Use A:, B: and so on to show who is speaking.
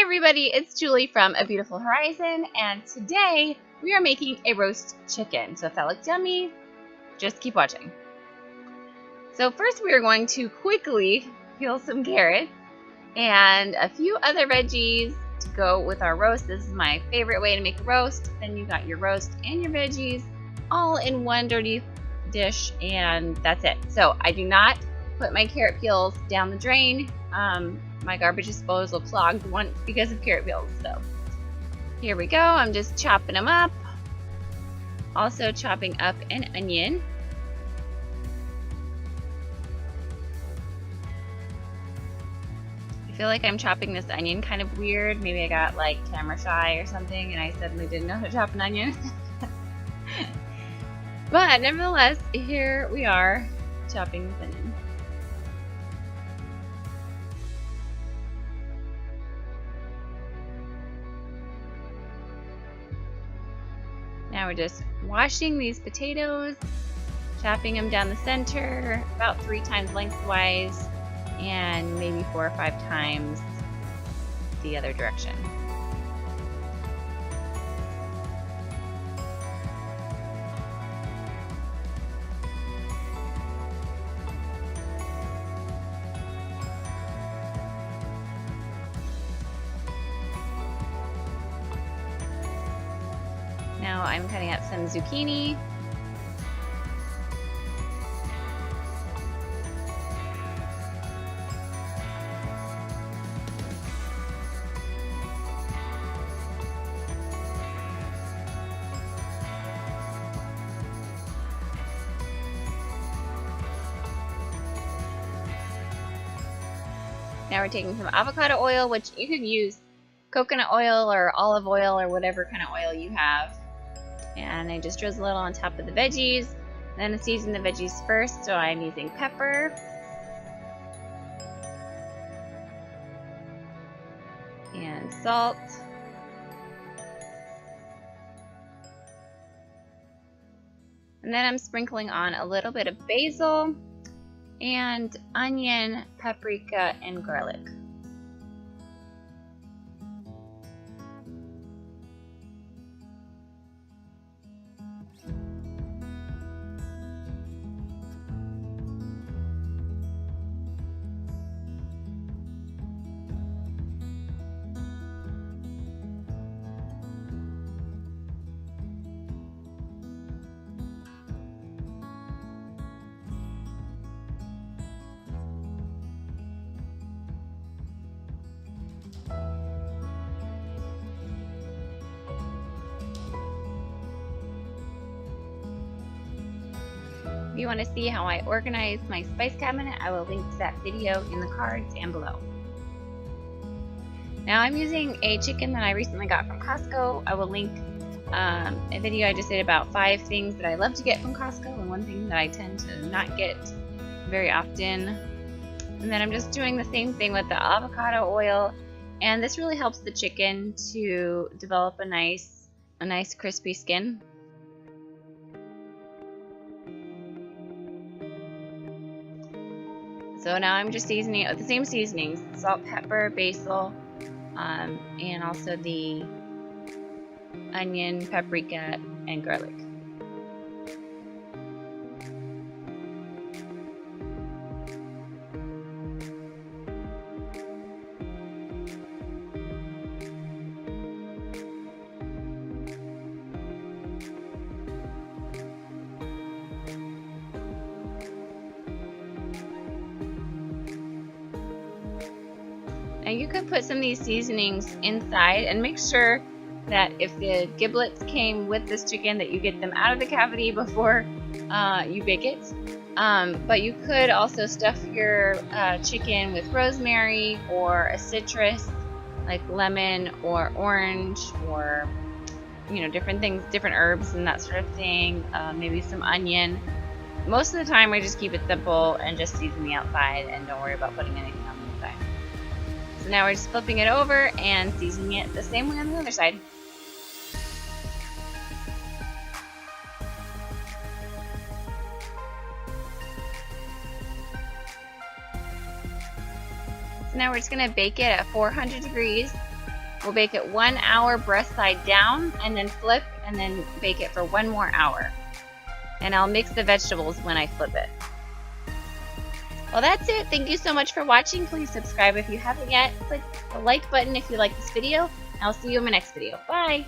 A: everybody, it's Julie from A Beautiful Horizon, and today we are making a roast chicken. So if that looks yummy, just keep watching. So first we are going to quickly peel some carrots and a few other veggies to go with our roast. This is my favorite way to make a roast. Then you got your roast and your veggies all in one dirty dish, and that's it. So I do not put my carrot peels down the drain. My garbage disposal clogged once because of carrot peels. So here we go. I'm just chopping them up. Also chopping up an onion. I feel like I'm chopping this onion kind of weird. Maybe I got like camera shy or something and I suddenly didn't know how to chop an onion. But nevertheless, here we are chopping this onion. Now we're just washing these potatoes, chopping them down the center, about 3 times lengthwise, and maybe 4 or 5 times the other direction. Now I'm cutting up some zucchini. Now we're taking some avocado oil, which you could use coconut oil or olive oil or whatever kind of oil you have. And I just drizzle it on top of the veggies. Then I season the veggies first, so I'm using pepper. And salt. And then I'm sprinkling on a little bit of basil and onion, paprika, and garlic. If you want to see how I organize my spice cabinet, I will link to that video in the cards and below. Now I'm using a chicken that I recently got from Costco. I will link a video I just did about 5 things that I love to get from Costco and 1 thing that I tend to not get very often. And then I'm just doing the same thing with the avocado oil, and this really helps the chicken to develop a nice crispy skin. So now I'm just seasoning it with the same seasonings: salt, pepper, basil, and also the onion, paprika, and garlic. Now you could put some of these seasonings inside and make sure that if the giblets came with this chicken that you get them out of the cavity before you bake it. But you could also stuff your chicken with rosemary or a citrus like lemon or orange, or different things, different herbs and that sort of thing. Maybe some onion. Most of the time I just keep it simple and just season the outside and don't worry about putting anything on the inside. So now we're just flipping it over and seasoning it the same way on the other side. So now we're just going to bake it at 400 degrees We'll bake it 1 hour breast side down and then flip and then bake it for 1 more hour. And I'll mix the vegetables when I flip it. Well, that's it. Thank you so much for watching. Please subscribe if you haven't yet. Click the like button if you like this video. I'll see you in my next video. Bye!